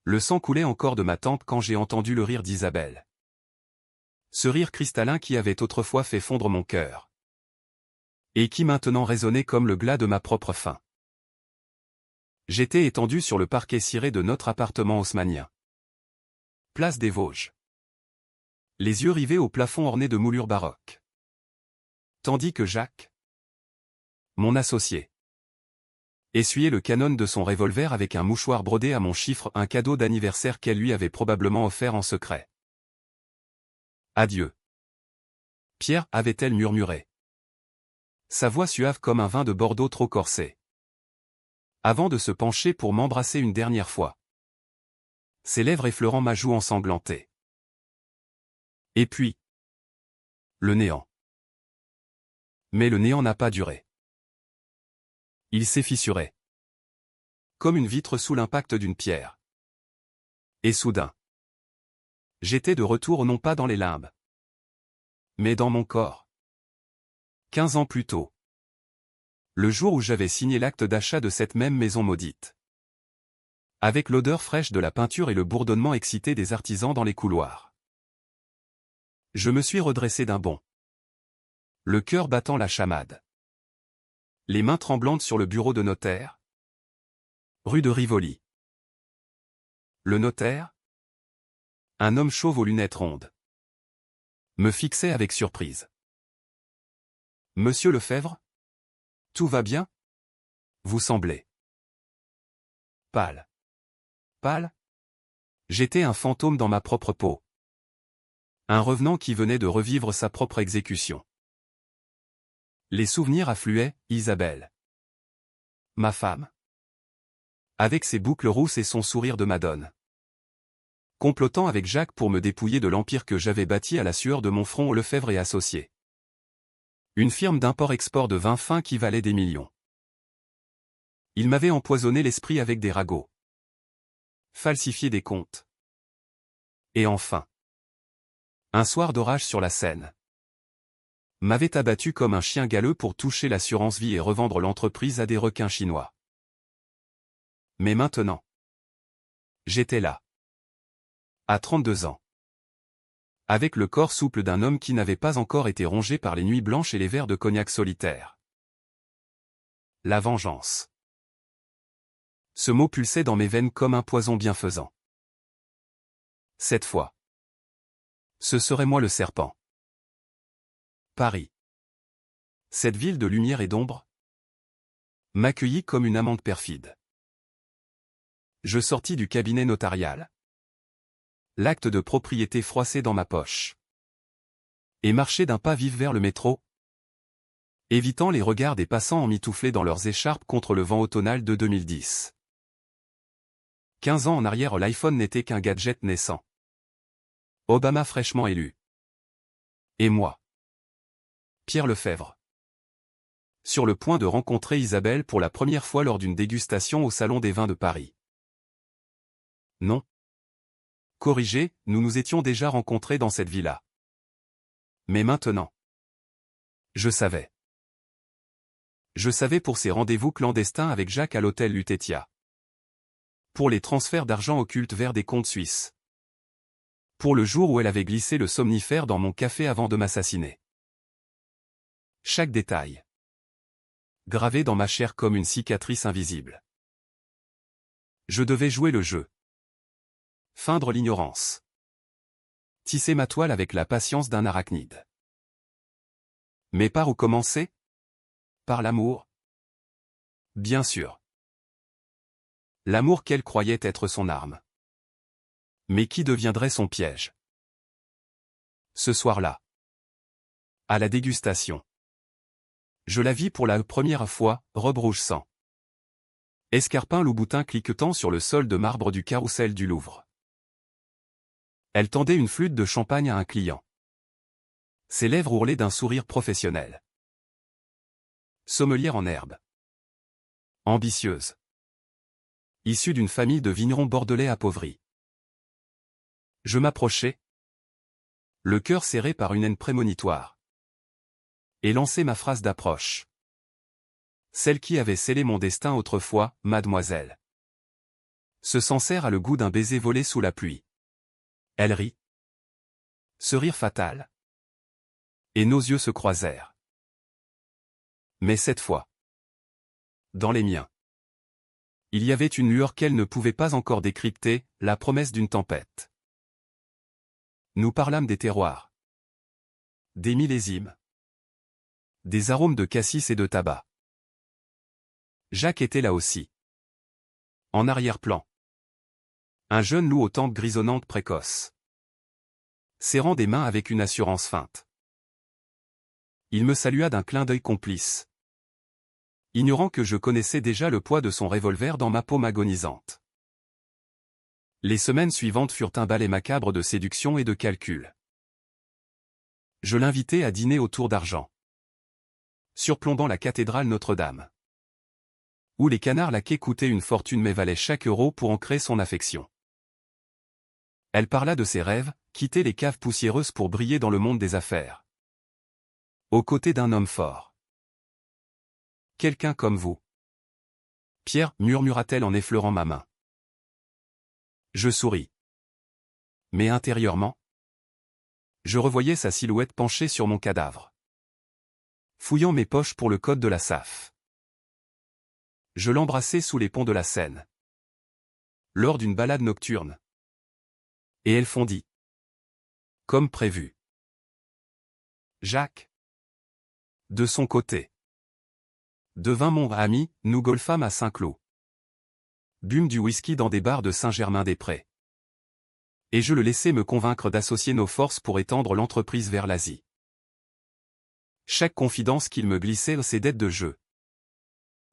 Le sang coulait encore de ma tempe quand j'ai entendu le rire d'Isabelle. Ce rire cristallin qui avait autrefois fait fondre mon cœur. Et qui maintenant résonnait comme le glas de ma propre faim. J'étais étendu sur le parquet ciré de notre appartement haussmannien. Place des Vosges. Les yeux rivés au plafond orné de moulures baroques. Tandis que Jacques, mon associé, essuyait le canon de son revolver avec un mouchoir brodé à mon chiffre, un cadeau d'anniversaire qu'elle lui avait probablement offert en secret. Adieu. Pierre, avait-elle murmuré. Sa voix suave comme un vin de Bordeaux trop corsé. Avant de se pencher pour m'embrasser une dernière fois. Ses lèvres effleurant ma joue ensanglantée. Et puis, le néant. Mais le néant n'a pas duré. Il s'est fissuré. Comme une vitre sous l'impact d'une pierre. Et soudain, j'étais de retour non pas dans les limbes, mais dans mon corps. 15 ans plus tôt. Le jour où j'avais signé l'acte d'achat de cette même maison maudite. Avec l'odeur fraîche de la peinture et le bourdonnement excité des artisans dans les couloirs. Je me suis redressé d'un bond. Le cœur battant la chamade. Les mains tremblantes sur le bureau de notaire. Rue de Rivoli. Le notaire, un homme chauve aux lunettes rondes, me fixait avec surprise. Monsieur Lefebvre? Tout va bien? Vous semblez pâle. Pâle? J'étais un fantôme dans ma propre peau. Un revenant qui venait de revivre sa propre exécution. Les souvenirs affluaient, Isabelle. Ma femme. Avec ses boucles rousses et son sourire de madone. Complotant avec Jacques pour me dépouiller de l'empire que j'avais bâti à la sueur de mon front, Lefebvre et Associés. Une firme d'import-export de vin fin qui valait des millions. Il m'avait empoisonné l'esprit avec des ragots. Falsifié des comptes. Et enfin, un soir d'orage sur la Seine, m'avait abattu comme un chien galeux pour toucher l'assurance vie et revendre l'entreprise à des requins chinois. Mais maintenant, j'étais là. À 32 ans. Avec le corps souple d'un homme qui n'avait pas encore été rongé par les nuits blanches et les verres de cognac solitaire. La vengeance. Ce mot pulsait dans mes veines comme un poison bienfaisant. Cette fois, ce serait moi le serpent. Paris. Cette ville de lumière et d'ombre m'accueillit comme une amante perfide. Je sortis du cabinet notarial. L'acte de propriété froissé dans ma poche. Et marchai d'un pas vif vers le métro, évitant les regards des passants emmitouflés dans leurs écharpes contre le vent automnal de 2010. 15 ans en arrière, l'iPhone n'était qu'un gadget naissant. Obama fraîchement élu. Et moi. Pierre Lefebvre. Sur le point de rencontrer Isabelle pour la première fois lors d'une dégustation au Salon des Vins de Paris. Non. Corrigé, nous nous étions déjà rencontrés dans cette villa. Mais maintenant. Je savais. Je savais pour ces rendez-vous clandestins avec Jacques à l'hôtel Lutetia. Pour les transferts d'argent occultes vers des comptes suisses. Pour le jour où elle avait glissé le somnifère dans mon café avant de m'assassiner. Chaque détail. Gravé dans ma chair comme une cicatrice invisible. Je devais jouer le jeu. Feindre l'ignorance. Tisser ma toile avec la patience d'un arachnide. Mais par où commencer? Par l'amour? Bien sûr. L'amour qu'elle croyait être son arme. Mais qui deviendrait son piège? Ce soir-là. À la dégustation. Je la vis pour la première fois, robe rouge sang. Escarpin Louboutin cliquetant sur le sol de marbre du carrousel du Louvre. Elle tendait une flûte de champagne à un client. Ses lèvres ourlaient d'un sourire professionnel. Sommelière en herbe. Ambitieuse. Issue d'une famille de vignerons bordelais appauvris. Je m'approchai. Le cœur serré par une haine prémonitoire. Et lançai ma phrase d'approche. Celle qui avait scellé mon destin autrefois, mademoiselle. Ce Sancerre a le goût d'un baiser volé sous la pluie. Elle rit. Ce rire fatal. Et nos yeux se croisèrent. Mais cette fois, dans les miens, il y avait une lueur qu'elle ne pouvait pas encore décrypter, la promesse d'une tempête. Nous parlâmes des terroirs, des millésimes, des arômes de cassis et de tabac. Jacques était là aussi. En arrière-plan. Un jeune loup aux tempes grisonnantes précoces. Serrant des mains avec une assurance feinte. Il me salua d'un clin d'œil complice. Ignorant que je connaissais déjà le poids de son revolver dans ma paume agonisante. Les semaines suivantes furent un ballet macabre de séduction et de calcul. Je l'invitai à dîner au tour d'argent, surplombant la cathédrale Notre-Dame, où les canards laqués coûtaient une fortune mais valaient chaque euro pour ancrer son affection. Elle parla de ses rêves, quitter les caves poussiéreuses pour briller dans le monde des affaires. Aux côtés d'un homme fort. Quelqu'un comme vous. Pierre, murmura-t-elle en effleurant ma main. Je souris. Mais intérieurement, je revoyais sa silhouette penchée sur mon cadavre. Fouillant mes poches pour le code de la SAF. Je l'embrassai sous les ponts de la Seine. Lors d'une balade nocturne. Et elle fondit. Comme prévu. Jacques. De son côté. Devint mon ami, nous golfâmes à Saint-Cloud. Bûmes du whisky dans des bars de Saint-Germain-des-Prés. Et je le laissai me convaincre d'associer nos forces pour étendre l'entreprise vers l'Asie. Chaque confidence qu'il me glissait ses dettes de jeu.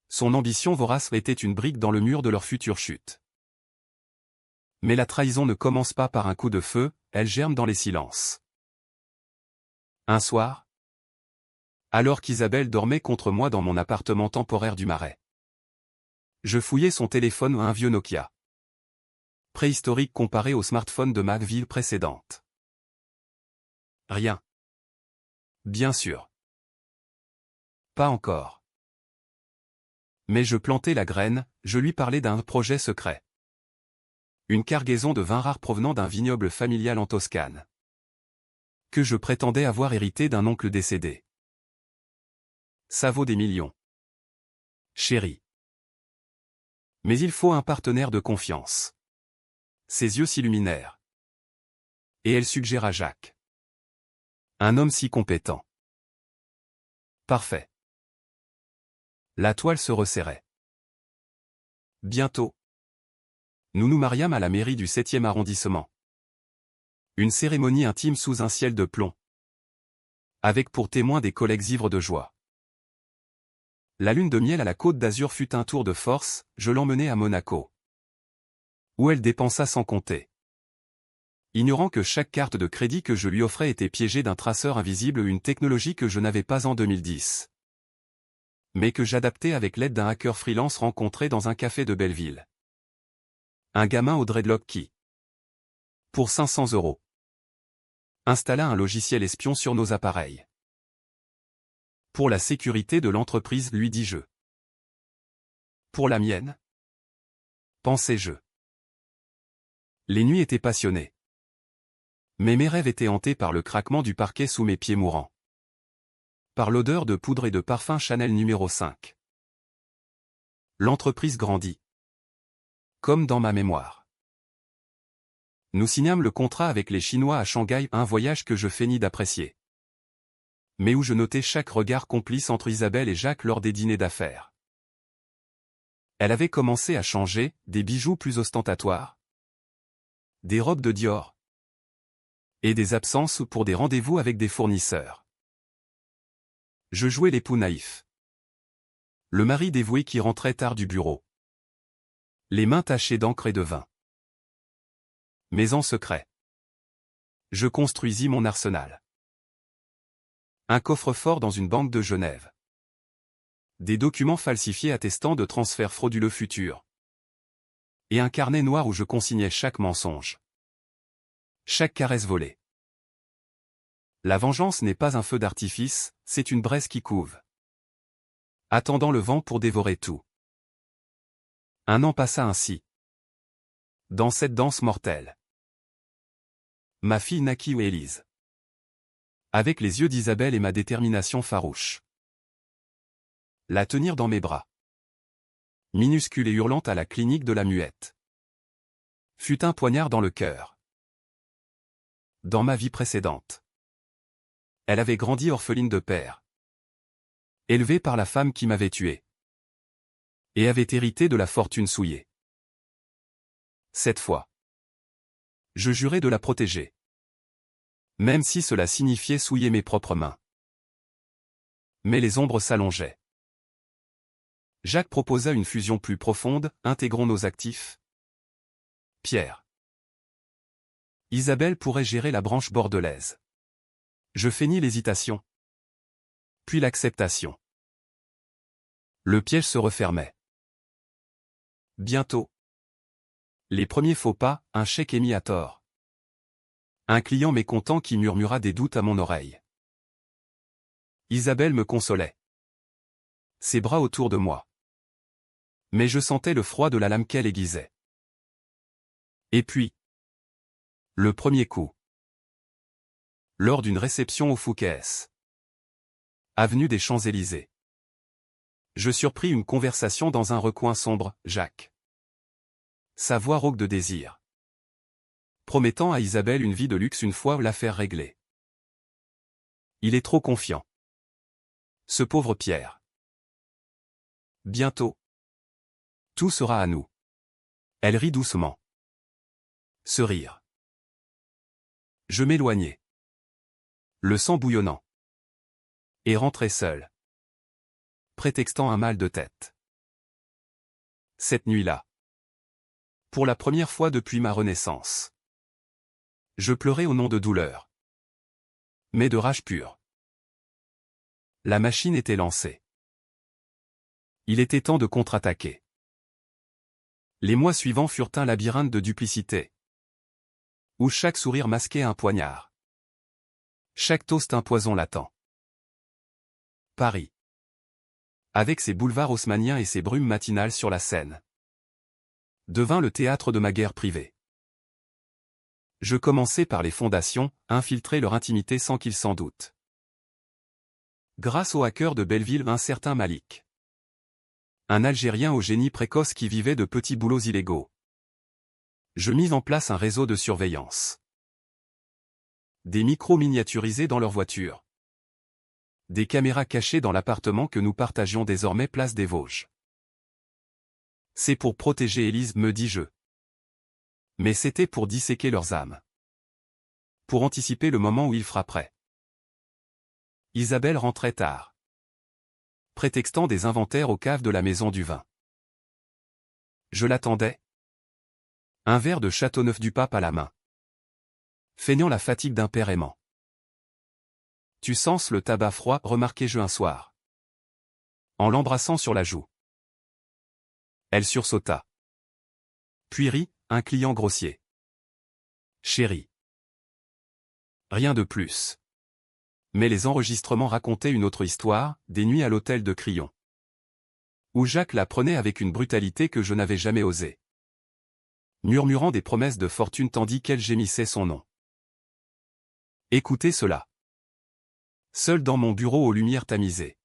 Son ambition vorace était une brique dans le mur de leur future chute. Mais la trahison ne commence pas par un coup de feu, elle germe dans les silences. Un soir, alors qu'Isabelle dormait contre moi dans mon appartement temporaire du Marais, je fouillai son téléphone, un vieux Nokia. Préhistorique comparé au smartphone de ma vie précédente. Rien. Bien sûr. Pas encore. Mais je plantai la graine, je lui parlais d'un projet secret. Une cargaison de vins rares provenant d'un vignoble familial en Toscane. Que je prétendais avoir hérité d'un oncle décédé. Ça vaut des millions. Chérie. Mais il faut un partenaire de confiance. Ses yeux s'illuminèrent. Et elle suggéra Jacques. Un homme si compétent. Parfait. La toile se resserrait. Bientôt. Nous nous mariâmes à la mairie du 7e arrondissement. Une cérémonie intime sous un ciel de plomb. Avec pour témoins des collègues ivres de joie. La lune de miel à la Côte d'Azur fut un tour de force, je l'emmenai à Monaco. Où elle dépensa sans compter. Ignorant que chaque carte de crédit que je lui offrais était piégée d'un traceur invisible, une technologie que je n'avais pas en 2010. Mais que j'adaptais avec l'aide d'un hacker freelance rencontré dans un café de Belleville. Un gamin au dreadlock qui, pour 500 €, installa un logiciel espion sur nos appareils. Pour la sécurité de l'entreprise, lui dis-je. Pour la mienne, pensais-je. Les nuits étaient passionnées. Mais mes rêves étaient hantés par le craquement du parquet sous mes pieds mourants. Par l'odeur de poudre et de parfum Chanel numéro 5. L'entreprise grandit. Comme dans ma mémoire. Nous signâmes le contrat avec les Chinois à Shanghai, un voyage que je feignis d'apprécier. Mais où je notais chaque regard complice entre Isabelle et Jacques lors des dîners d'affaires. Elle avait commencé à changer, des bijoux plus ostentatoires. Des robes de Dior. Et des absences pour des rendez-vous avec des fournisseurs. Je jouais l'époux naïf. Le mari dévoué qui rentrait tard du bureau. Les mains tachées d'encre et de vin. Mais en secret. Je construisis mon arsenal. Un coffre-fort dans une banque de Genève. Des documents falsifiés attestant de transferts frauduleux futurs. Et un carnet noir où je consignais chaque mensonge. Chaque caresse volée. La vengeance n'est pas un feu d'artifice, c'est une braise qui couve. Attendant le vent pour dévorer tout. Un an passa ainsi. Dans cette danse mortelle. Ma fille naquit ou Élise. Avec les yeux d'Isabelle et ma détermination farouche. La tenir dans mes bras. Minuscule et hurlante à la clinique de la Muette. Fut un poignard dans le cœur. Dans ma vie précédente. Elle avait grandi orpheline de père. Élevée par la femme qui m'avait tué. Et avait hérité de la fortune souillée. Cette fois. Je jurais de la protéger. Même si cela signifiait souiller mes propres mains. Mais les ombres s'allongeaient. Jacques proposa une fusion plus profonde, intégrons nos actifs. Pierre. Isabelle pourrait gérer la branche bordelaise. Je feignis l'hésitation. Puis l'acceptation. Le piège se refermait. Bientôt. Les premiers faux pas, un chèque émis à tort. Un client mécontent qui murmura des doutes à mon oreille. Isabelle me consolait. Ses bras autour de moi. Mais je sentais le froid de la lame qu'elle aiguisait. Et puis. Le premier coup. Lors d'une réception au Fouquet's. Avenue des Champs-Élysées. Je surpris une conversation dans un recoin sombre, Jacques. Sa voix rauque de désir. Promettant à Isabelle une vie de luxe une fois l'affaire réglée. Il est trop confiant. Ce pauvre Pierre. Bientôt. Tout sera à nous. Elle rit doucement. Ce rire. Je m'éloignai. Le sang bouillonnant. Et rentrai seul. Prétextant un mal de tête. Cette nuit-là. Pour la première fois depuis ma renaissance. Je pleurais au nom de douleur. Mais de rage pure. La machine était lancée. Il était temps de contre-attaquer. Les mois suivants furent un labyrinthe de duplicité. Où chaque sourire masquait un poignard. Chaque toast un poison latent. Paris. Avec ses boulevards haussmanniens et ses brumes matinales sur la Seine. Devint le théâtre de ma guerre privée. Je commençai par les fondations, infiltrer leur intimité sans qu'ils s'en doutent. Grâce au hacker de Belleville, un certain Malik. Un Algérien au génie précoce qui vivait de petits boulots illégaux. Je mis en place un réseau de surveillance. Des micros miniaturisés dans leur voiture. Des caméras cachées dans l'appartement que nous partagions désormais place des Vosges. C'est pour protéger Élise, me dis-je. Mais c'était pour disséquer leurs âmes. Pour anticiper le moment où ils frapperaient. Isabelle rentrait tard. Prétextant des inventaires aux caves de la maison du vin. Je l'attendais. Un verre de Châteauneuf-du-Pape à la main. Feignant la fatigue d'un père aimant. Tu sens le tabac froid, remarquai-je un soir. En l'embrassant sur la joue. Elle sursauta. Puis rit, un client grossier. Chérie. Rien de plus. Mais les enregistrements racontaient une autre histoire, des nuits à l'hôtel de Crillon. Où Jacques la prenait avec une brutalité que je n'avais jamais osée. Murmurant des promesses de fortune tandis qu'elle gémissait son nom. Écoutez cela. Seul dans mon bureau aux lumières tamisées.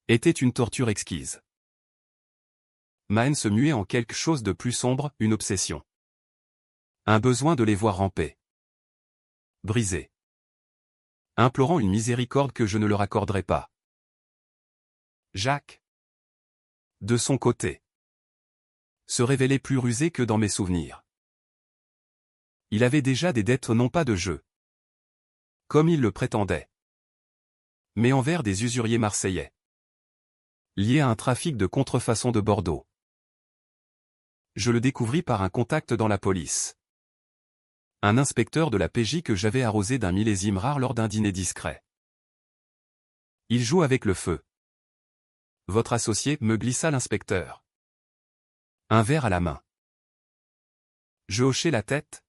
Était une torture exquise. Ma haine se muait en quelque chose de plus sombre, une obsession. Un besoin de les voir ramper. Brisés. Implorant une miséricorde que je ne leur accorderais pas. Jacques. De son côté. Se révélait plus rusé que dans mes souvenirs. Il avait déjà des dettes non pas de jeu. Comme il le prétendait. Mais envers des usuriers marseillais. Liés à un trafic de contrefaçon de Bordeaux. Je le découvris par un contact dans la police. Un inspecteur de la PJ que j'avais arrosé d'un millésime rare lors d'un dîner discret. Il joue avec le feu. Votre associé, me glissa l'inspecteur. Un verre à la main. Je hochai la tête,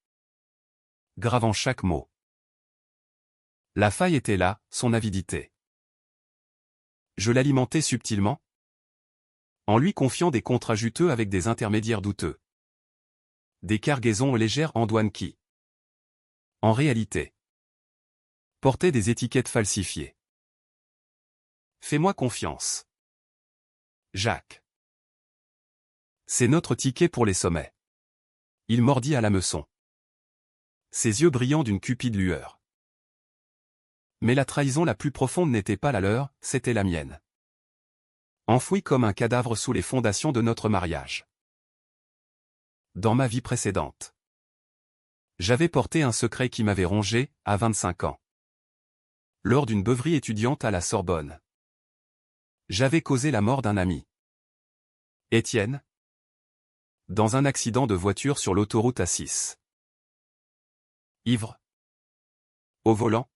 gravant chaque mot. La faille était là, son avidité. Je l'alimentais subtilement, en lui confiant des contrats juteux avec des intermédiaires douteux. Des cargaisons légères en douane qui, en réalité, portaient des étiquettes falsifiées. Fais-moi confiance. Jacques. C'est notre ticket pour les sommets. Il mordit à l'hameçon. Ses yeux brillants d'une cupide lueur. Mais la trahison la plus profonde n'était pas la leur, c'était la mienne. Enfoui comme un cadavre sous les fondations de notre mariage. Dans ma vie précédente, j'avais porté un secret qui m'avait rongé, à 25 ans. Lors d'une beuverie étudiante à la Sorbonne. J'avais causé la mort d'un ami. Étienne. Dans un accident de voiture sur l'autoroute A6. Ivre. Au volant.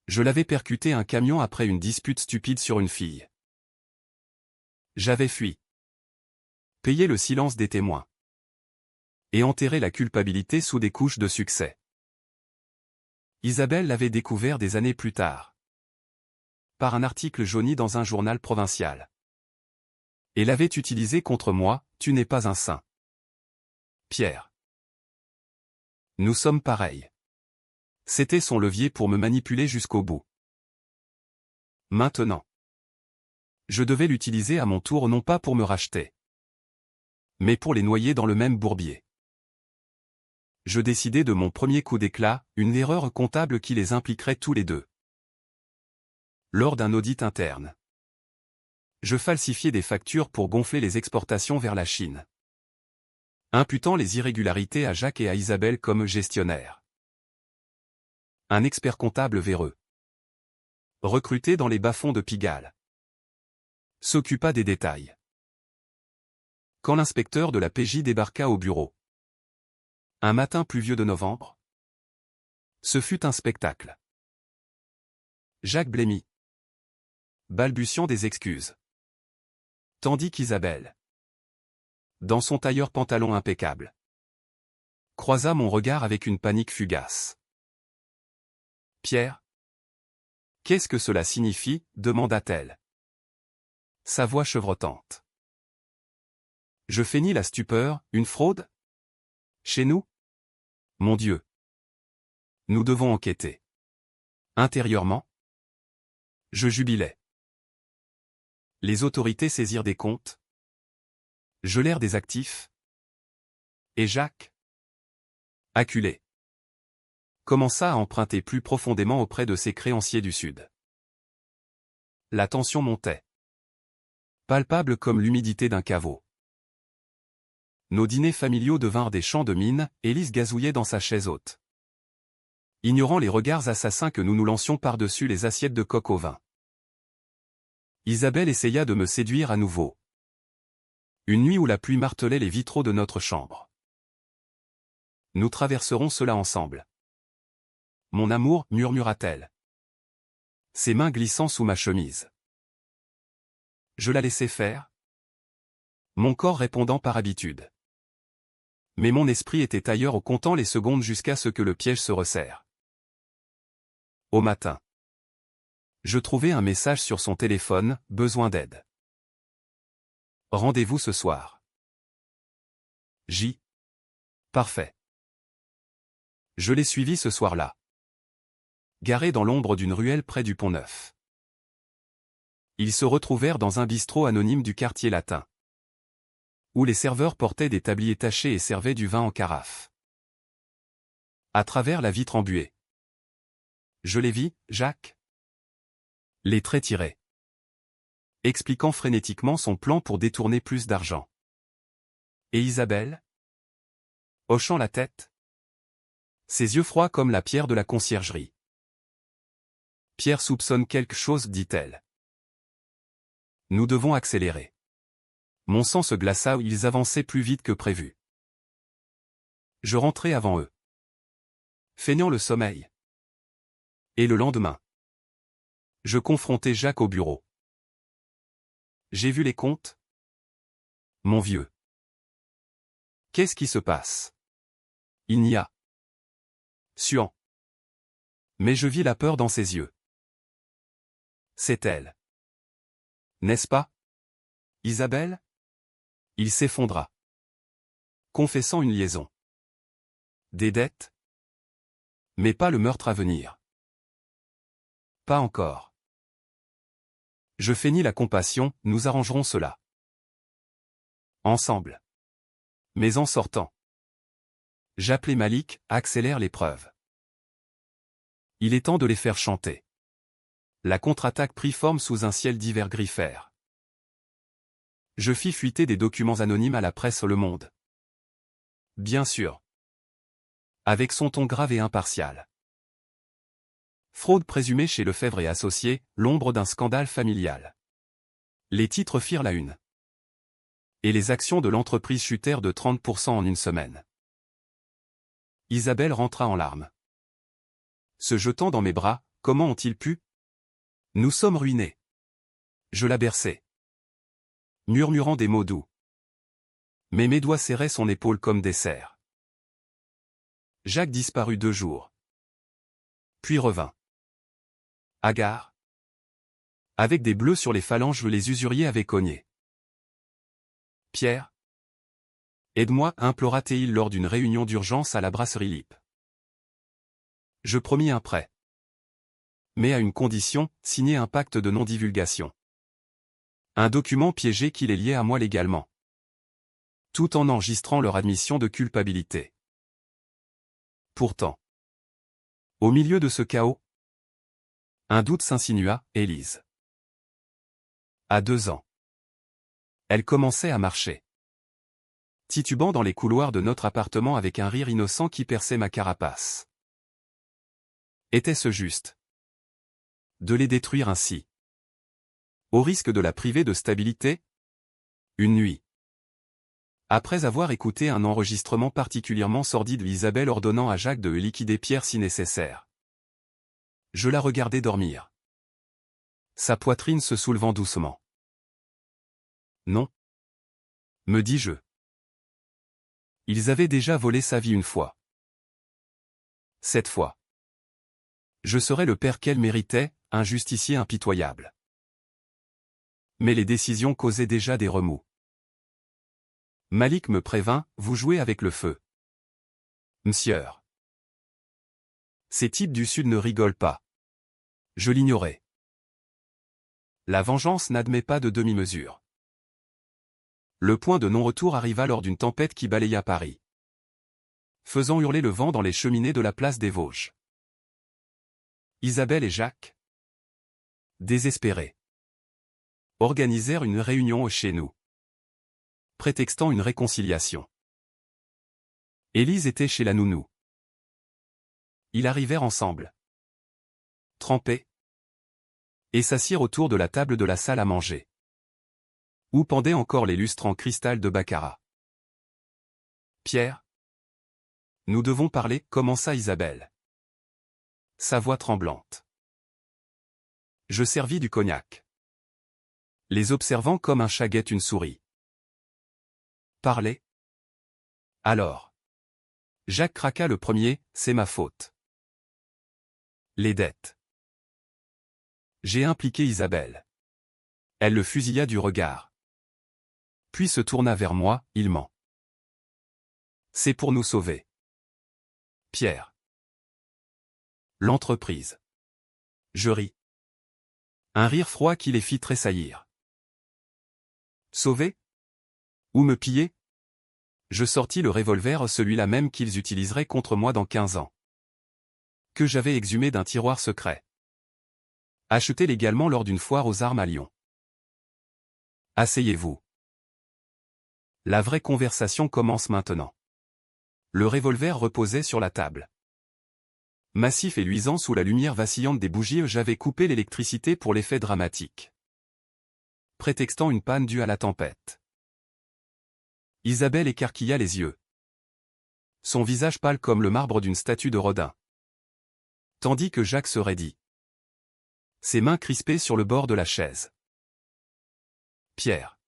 Je l'avais percuté un camion après une dispute stupide sur une fille. J'avais fui. Payé le silence des témoins. Et enterré la culpabilité sous des couches de succès. Isabelle l'avait découvert des années plus tard. Par un article jauni dans un journal provincial. Et l'avait utilisé contre moi, tu n'es pas un saint. Pierre. Nous sommes pareils. C'était son levier pour me manipuler jusqu'au bout. Maintenant. Je devais l'utiliser à mon tour non pas pour me racheter. Mais pour les noyer dans le même bourbier. Je décidai de mon premier coup d'éclat, une erreur comptable qui les impliquerait tous les deux. Lors d'un audit interne. Je falsifiai des factures pour gonfler les exportations vers la Chine. Imputant les irrégularités à Jacques et à Isabelle comme gestionnaires. Un expert comptable véreux. Recruté dans les bas-fonds de Pigalle. S'occupa des détails. Quand l'inspecteur de la PJ débarqua au bureau. Un matin pluvieux de novembre. Ce fut un spectacle. Jacques blêmit. Balbutiant des excuses. Tandis qu'Isabelle, dans son tailleur pantalon impeccable, croisa mon regard avec une panique fugace. Pierre. Qu'est-ce que cela signifie, demanda-t-elle. Sa voix chevrotante. Je feignis la stupeur, une fraude? Chez nous? Mon Dieu. Nous devons enquêter. Intérieurement? Je jubilais. Les autorités saisirent des comptes. Gelèrent des actifs. Et Jacques, acculé, commença à emprunter plus profondément auprès de ses créanciers du Sud. La tension montait. Palpable comme l'humidité d'un caveau. Nos dîners familiaux devinrent des champs de mine, Élise gazouillait dans sa chaise haute. Ignorant les regards assassins que nous nous lancions par-dessus les assiettes de coq au vin. Isabelle essaya de me séduire à nouveau. Une nuit où la pluie martelait les vitraux de notre chambre. Nous traverserons cela ensemble. Mon amour, murmura-t-elle. Ses mains glissant sous ma chemise. Je la laissai faire. Mon corps répondant par habitude. Mais mon esprit était ailleurs au comptant les secondes jusqu'à ce que le piège se resserre. Au matin. Je trouvai un message sur son téléphone, besoin d'aide. Rendez-vous ce soir. J. Parfait. Je l'ai suivi ce soir-là. Garé dans l'ombre d'une ruelle près du Pont-Neuf. Ils se retrouvèrent dans un bistrot anonyme du quartier latin. Où les serveurs portaient des tabliers tachés et servaient du vin en carafe. À travers la vitre embuée. Je les vis, Jacques. Les traits tirés. Expliquant frénétiquement son plan pour détourner plus d'argent. Et Isabelle? Hochant la tête. Ses yeux froids comme la pierre de la conciergerie. Pierre soupçonne quelque chose, dit-elle. Nous devons accélérer. Mon sang se glaça où ils avançaient plus vite que prévu. Je rentrai avant eux. Feignant le sommeil. Et le lendemain. Je confrontai Jacques au bureau. J'ai vu les comptes? Mon vieux. Qu'est-ce qui se passe? Il n'y a. Suant. Mais je vis la peur dans ses yeux. C'est elle. N'est-ce pas? Isabelle? Il s'effondra. confessant une liaison. Des dettes? Mais pas le meurtre à venir. Pas encore. Je feignis la compassion, nous arrangerons cela. Ensemble. Mais en sortant. J'appelais Malik, accélère l'épreuve. Il est temps de les faire chanter. La contre-attaque prit forme sous un ciel d'hiver gris-fer. Je fis fuiter des documents anonymes à la presse Le Monde. Bien sûr. Avec son ton grave et impartial. Fraude présumée chez Lefebvre et Associés, l'ombre d'un scandale familial. Les titres firent la une. Et les actions de l'entreprise chutèrent de 30% en une semaine. Isabelle rentra en larmes. Se jetant dans mes bras, comment ont-ils pu? Nous sommes ruinés. Je la berçai. Murmurant des mots doux. Mais mes doigts serraient son épaule comme des serres. Jacques disparut 2 jours. Puis revint. Hagard. Avec des bleus sur les phalanges, les usuriers avaient cogné. Pierre. Aide-moi, implora-t-il lors d'une réunion d'urgence à la brasserie Lip. Je promis un prêt. Mais à une condition, signer un pacte de non-divulgation. Un document piégé qui les liait à moi légalement. Tout en enregistrant leur admission de culpabilité. Pourtant. Au milieu de ce chaos, un doute s'insinua, Élise. À 2 ans. Elle commençait à marcher. Titubant dans les couloirs de notre appartement avec un rire innocent qui perçait ma carapace. Était-ce juste? De les détruire ainsi? Au risque de la priver de stabilité? Une nuit. Après avoir écouté un enregistrement particulièrement sordide d'Isabelle ordonnant à Jacques de liquider Pierre si nécessaire. Je la regardais dormir. Sa poitrine se soulevant doucement. Non. Me dis-je. Ils avaient déjà volé sa vie une fois. Cette fois. Je serais le père qu'elle méritait, un justicier impitoyable. Mais les décisions causaient déjà des remous. Malik me prévint, vous jouez avec le feu. Monsieur. Ces types du Sud ne rigolent pas. Je l'ignorais. La vengeance n'admet pas de demi-mesure. Le point de non-retour arriva lors d'une tempête qui balaya Paris, faisant hurler le vent dans les cheminées de la place des Vosges. Isabelle et Jacques, désespérés, organisèrent une réunion chez nous, prétextant une réconciliation. Élise était chez la nounou. Ils arrivèrent ensemble, trempés, et s'assirent autour de la table de la salle à manger, où pendaient encore les lustres en cristal de baccarat. Pierre, nous devons parler, commença Isabelle. Sa voix tremblante. Je servis du cognac, les observant comme un chat guette une souris. Parler? Alors. Jacques craqua le premier, c'est ma faute. Les dettes. J'ai impliqué Isabelle. Elle le fusilla du regard. Puis se tourna vers moi, il ment. C'est pour nous sauver. Pierre. L'entreprise. Je ris. Un rire froid qui les fit tressaillir. Sauver? Ou me piller? Je sortis le revolver, celui-là même qu'ils utiliseraient contre moi dans 15 ans. Que j'avais exhumé d'un tiroir secret. Acheté légalement lors d'une foire aux armes à Lyon. Asseyez-vous. La vraie conversation commence maintenant. Le revolver reposait sur la table. Massif et luisant sous la lumière vacillante des bougies, j'avais coupé l'électricité pour l'effet dramatique, prétextant une panne due à la tempête. Isabelle écarquilla les yeux. Son visage pâle comme le marbre d'une statue de Rodin. Tandis que Jacques se raidit. Ses mains crispées sur le bord de la chaise. Pierre.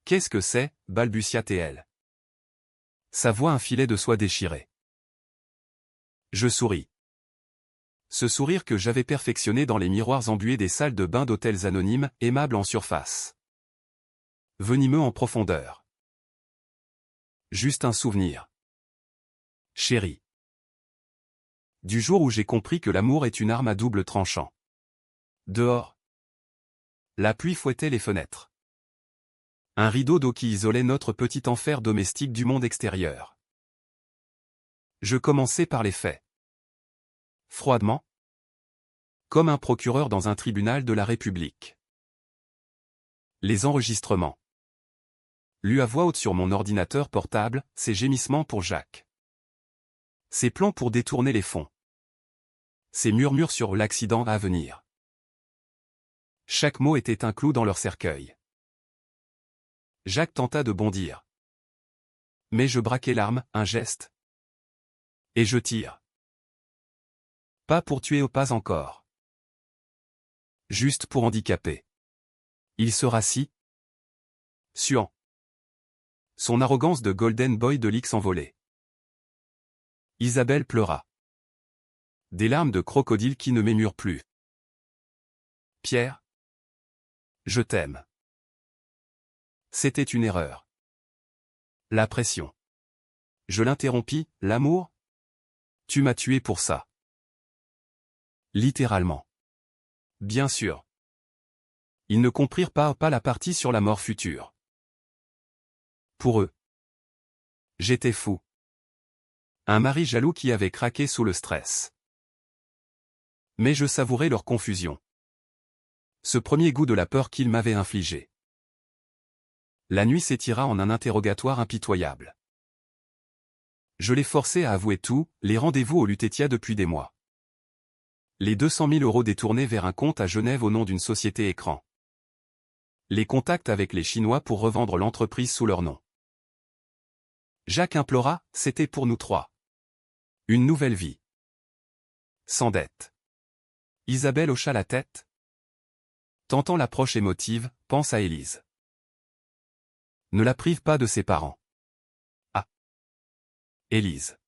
Qu'est-ce que c'est, balbutia-t-elle. Sa voix un filet de soie déchirée. Je souris. Ce sourire que j'avais perfectionné dans les miroirs embués des salles de bain d'hôtels anonymes, aimable en surface, venimeux en profondeur. Juste un souvenir. Chérie. Du jour où j'ai compris que l'amour est une arme à double tranchant. Dehors. La pluie fouettait les fenêtres. Un rideau d'eau qui isolait notre petit enfer domestique du monde extérieur. Je commençais par les faits. Froidement. Comme un procureur dans un tribunal de la République. Les enregistrements. Lus à voix haute sur mon ordinateur portable, ses gémissements pour Jacques. Ses plans pour détourner les fonds. Ses murmures sur l'accident à venir. Chaque mot était un clou dans leur cercueil. Jacques tenta de bondir. Mais je braquai l'arme, un geste. Et je tire. Pas pour tuer ou pas encore. Juste pour handicaper. Il se rassit. Suant. Son arrogance de Golden Boy de l'X envolée. Isabelle pleura. Des larmes de crocodile qui ne m'émurent plus. Pierre. Je t'aime. C'était une erreur. La pression. Je l'interrompis, l'amour? Tu m'as tué pour ça. Littéralement. Bien sûr. Ils ne comprirent pas la partie sur la mort future. Pour eux. J'étais fou. Un mari jaloux qui avait craqué sous le stress. Mais je savourais leur confusion. Ce premier goût de la peur qu'ils m'avaient infligé. La nuit s'étira en un interrogatoire impitoyable. Je les forçais à avouer tout, les rendez-vous au Lutetia depuis des mois. Les 200 000 € détournés vers un compte à Genève au nom d'une société écran. Les contacts avec les Chinois pour revendre l'entreprise sous leur nom. Jacques implora, c'était pour nous trois. Une nouvelle vie. Sans dette. Isabelle hocha la tête. Tentant l'approche émotive, pense à Élise. Ne la prive pas de ses parents. Ah. Élise.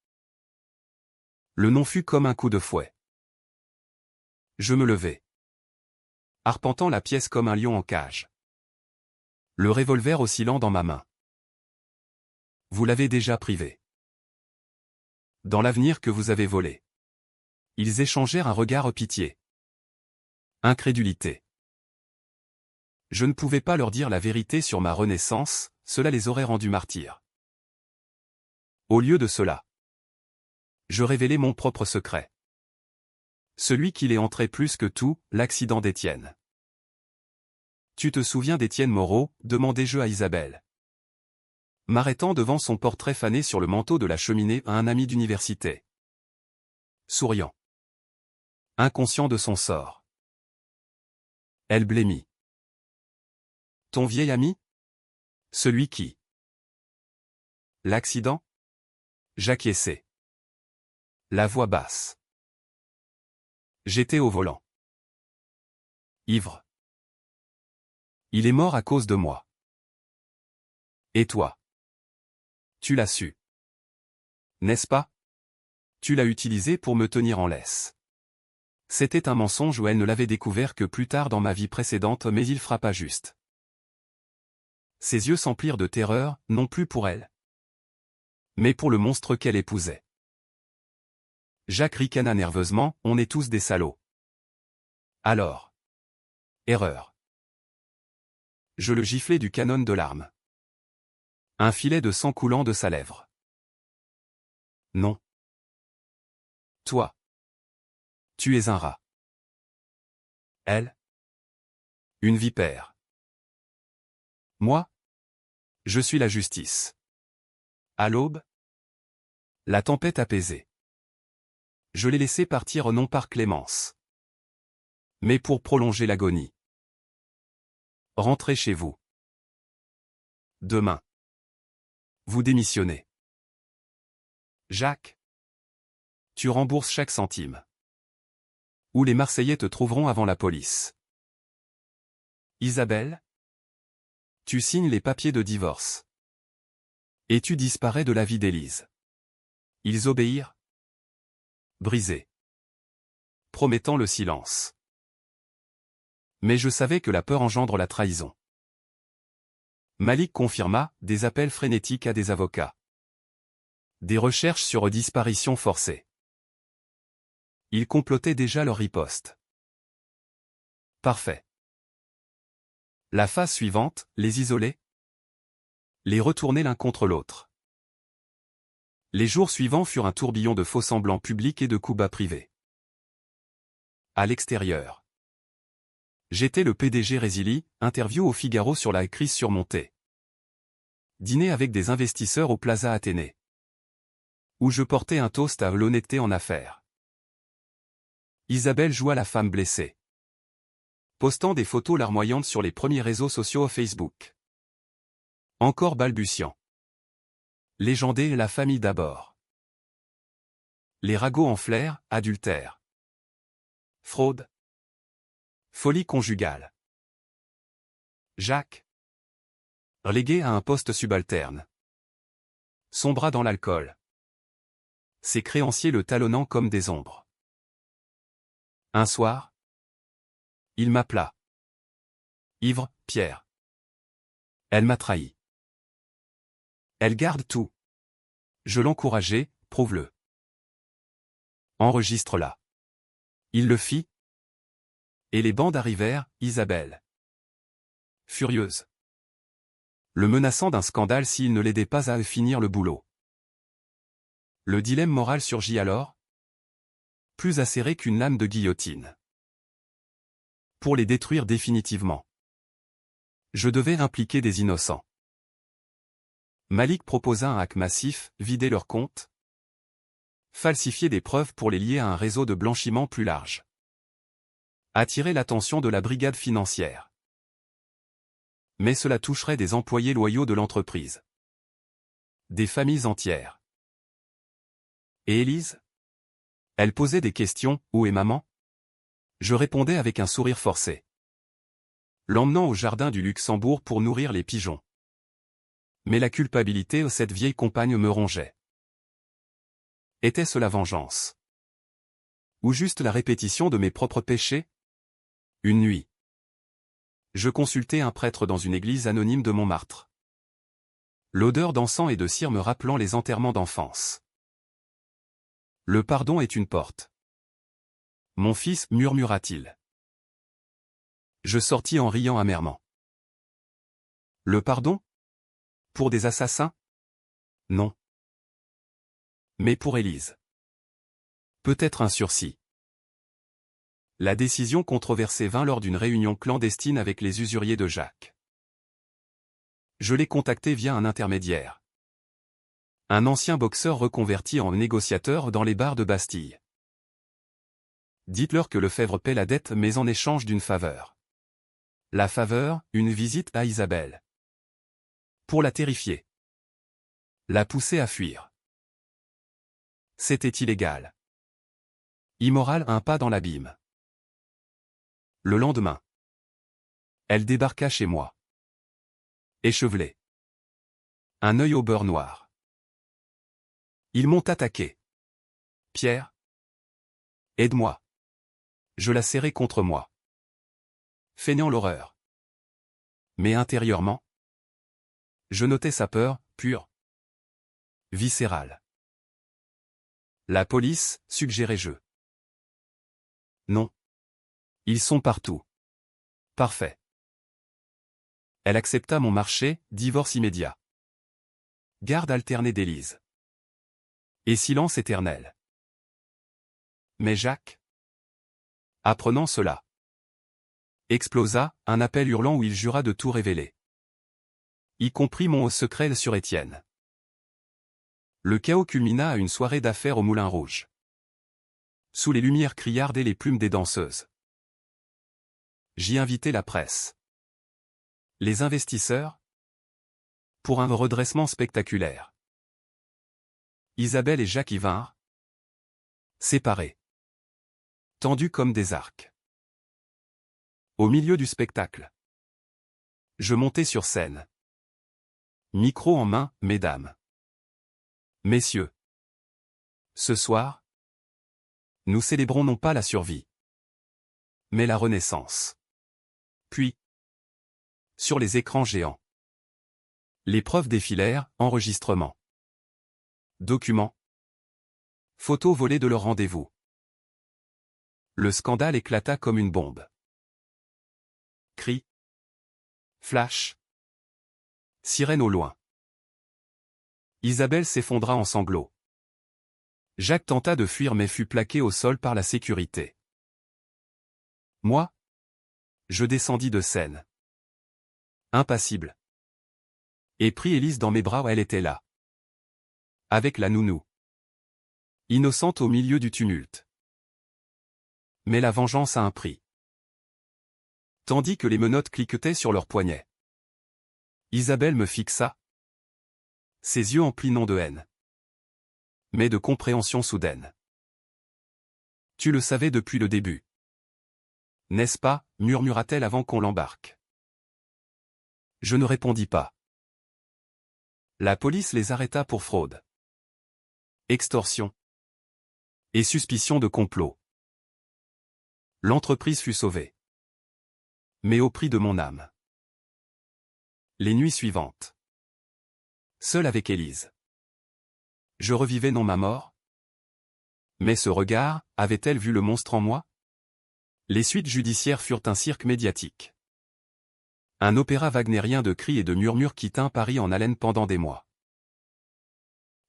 Le nom fut comme un coup de fouet. Je me levai. Arpentant la pièce comme un lion en cage. Le revolver oscillant dans ma main. Vous l'avez déjà privé. Dans l'avenir que vous avez volé. Ils échangèrent un regard pitié. Incrédulité. Je ne pouvais pas leur dire la vérité sur ma renaissance, cela les aurait rendus martyrs. Au lieu de cela, je révélai mon propre secret. Celui qui les entrait plus que tout, l'accident d'Étienne. Tu te souviens d'Étienne Moreau, demandai-je à Isabelle. M'arrêtant devant son portrait fané sur le manteau de la cheminée à un ami d'université. Souriant. Inconscient de son sort. Elle blêmit. Ton vieil ami? Celui qui... L'accident? J'acquiesçai. La voix basse. J'étais au volant. Ivre. Il est mort à cause de moi. Et toi? Tu l'as su. N'est-ce pas? Tu l'as utilisé pour me tenir en laisse. C'était un mensonge où elle ne l'avait découvert que plus tard dans ma vie précédente, mais il frappa juste. Ses yeux s'emplirent de terreur, non plus pour elle, mais pour le monstre qu'elle épousait. Jacques ricana nerveusement, on est tous des salauds. Alors. Erreur. Je le giflai du canon de l'arme. Un filet de sang coulant de sa lèvre. Non. Toi. Tu es un rat. Elle. Une vipère. Moi. Je suis la justice. À l'aube. La tempête apaisée. Je l'ai laissé partir non par clémence, mais pour prolonger l'agonie. Rentrez chez vous. Demain. Vous démissionnez. Jacques. Tu rembourses chaque centime. Ou les Marseillais te trouveront avant la police. Isabelle. Tu signes les papiers de divorce. Et tu disparais de la vie d'Élise. Ils obéirent. Brisés. Promettant le silence. Mais je savais que la peur engendre la trahison. Malik confirma, des appels frénétiques à des avocats. Des recherches sur disparition forcée. Ils complotaient déjà leur riposte. Parfait. La phase suivante, les isoler. Les retourner l'un contre l'autre. Les jours suivants furent un tourbillon de faux-semblants publics et de coups bas privés. À l'extérieur. J'étais le PDG Resili, interview au Figaro sur la crise surmontée. Dîner avec des investisseurs au Plaza Athénée. Où je portais un toast à l'honnêteté en affaires. Isabelle joua la femme blessée. Postant des photos larmoyantes sur les premiers réseaux sociaux Facebook. Encore balbutiant. Légendé la famille d'abord. Les ragots en flair, adultère. Fraude. Folie conjugale. Jacques. Relégué à un poste subalterne. Son bras dans l'alcool. Ses créanciers le talonnant comme des ombres. Un soir, il m'appela. Ivre, Pierre. Elle m'a trahi. Elle garde tout. Je l'encourageais, prouve-le. Enregistre-la. Il le fit. Et les bandes arrivèrent, Isabelle. Furieuse. Le menaçant d'un scandale s'il ne l'aidait pas à finir le boulot. Le dilemme moral surgit alors. Plus acéré qu'une lame de guillotine. Pour les détruire définitivement. Je devais impliquer des innocents. Malik proposa un hack massif, vider leurs comptes. Falsifier des preuves pour les lier à un réseau de blanchiment plus large. Attirer l'attention de la brigade financière. Mais cela toucherait des employés loyaux de l'entreprise. Des familles entières. Et Élise? Elle posait des questions, où est maman? Je répondais avec un sourire forcé. L'emmenant au jardin du Luxembourg pour nourrir les pigeons. Mais la culpabilité de cette vieille compagne me rongeait. Était-ce la vengeance? Ou juste la répétition de mes propres péchés? Une nuit. Je consultais un prêtre dans une église anonyme de Montmartre. L'odeur d'encens et de cire me rappelant les enterrements d'enfance. Le pardon est une porte. Mon fils, murmura-t-il. Je sortis en riant amèrement. Le pardon? Pour des assassins? Non. Mais pour Élise. Peut-être un sursis. La décision controversée vint lors d'une réunion clandestine avec les usuriers de Jacques. Je l'ai contacté via un intermédiaire. Un ancien boxeur reconverti en négociateur dans les bars de Bastille. Dites-leur que Lefebvre paie la dette mais en échange d'une faveur. La faveur, une visite à Isabelle. Pour la terrifier. La pousser à fuir. C'était illégal. Immoral, un pas dans l'abîme. Le lendemain. Elle débarqua chez moi. Échevelée. Un œil au beurre noir. Ils m'ont attaqué. Pierre? Aide-moi. Je la serrai contre moi. Feignant l'horreur. Mais intérieurement, je notais sa peur, pure. Viscérale. La police, suggérais-je. Non. Ils sont partout. Parfait. Elle accepta mon marché, divorce immédiat. Garde alternée d'Élise. Et silence éternel. Mais Jacques? Apprenant cela. Explosa, un appel hurlant où il jura de tout révéler. Y compris mon secret sur Étienne. Le chaos culmina à une soirée d'affaires au Moulin Rouge. Sous les lumières criardes et les plumes des danseuses. J'y invitai la presse. Les investisseurs? Pour un redressement spectaculaire. Isabelle et Jacques y vinrent. Séparés. Tendus comme des arcs. Au milieu du spectacle. Je montai sur scène. Micro en main, mesdames. Messieurs. Ce soir, nous célébrons non pas la survie, mais la renaissance. Puis, sur les écrans géants. Les preuves défilèrent, enregistrements. Documents. Photos volées de leur rendez-vous. Le scandale éclata comme une bombe. Cris. Flash. Sirène au loin. Isabelle s'effondra en sanglots. Jacques tenta de fuir mais fut plaqué au sol par la sécurité. Moi, je descendis de scène. Impassible. Et pris Élise dans mes bras où elle était là. Avec la nounou. Innocente au milieu du tumulte. Mais la vengeance a un prix. Tandis que les menottes cliquetaient sur leurs poignets. Isabelle me fixa. Ses yeux emplis non de haine. Mais de compréhension soudaine. Tu le savais depuis le début. N'est-ce pas, murmura-t-elle avant qu'on l'embarque. Je ne répondis pas. La police les arrêta pour fraude. Extorsion. Et suspicion de complot. L'entreprise fut sauvée. Mais au prix de mon âme. Les nuits suivantes. Seul avec Élise. Je revivais non ma mort. Mais ce regard, avait-elle vu le monstre en moi? Les suites judiciaires furent un cirque médiatique. Un opéra wagnérien de cris et de murmures qui tint Paris en haleine pendant des mois.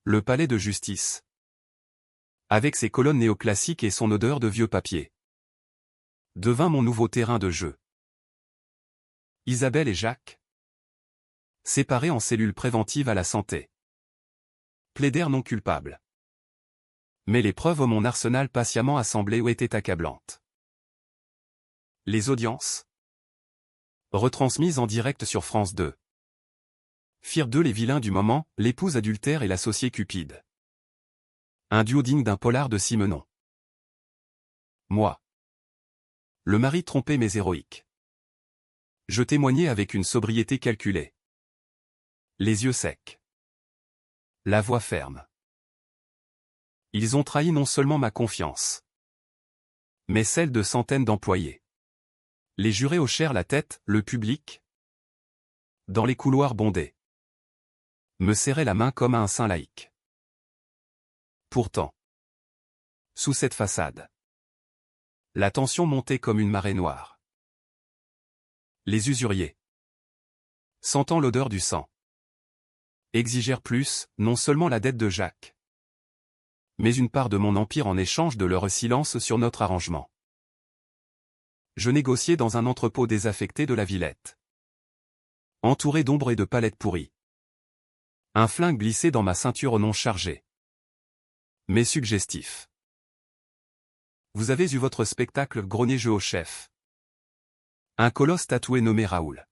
Le palais de justice. Avec ses colonnes néoclassiques et son odeur de vieux papier. Devint mon nouveau terrain de jeu. Isabelle et Jacques. Séparés en cellules préventives à la santé. Plaidèrent non coupables. Mais les preuves au mon arsenal patiemment assemblées étaient accablantes. Les audiences. Retransmises en direct sur France 2. Firent d'eux les vilains du moment, l'épouse adultère et l'associé cupide. Un duo digne d'un polar de Simenon. Moi. Le mari trompé mais héroïque. Je témoignais avec une sobriété calculée. Les yeux secs. La voix ferme. Ils ont trahi non seulement ma confiance, mais celle de centaines d'employés. Les jurés hochèrent la tête, le public, dans les couloirs bondés, me serrait la main comme à un saint laïc. Pourtant, sous cette façade, la tension montait comme une marée noire. Les usuriers, sentant l'odeur du sang, exigèrent plus, non seulement la dette de Jacques, mais une part de mon empire en échange de leur silence sur notre arrangement. Je négociais dans un entrepôt désaffecté de la Villette. Entouré d'ombre et de palettes pourries. Un flingue glissé dans ma ceinture non chargée. Mais suggestif. Vous avez eu votre spectacle, grogné-je au chef. Un colosse tatoué nommé Raoul.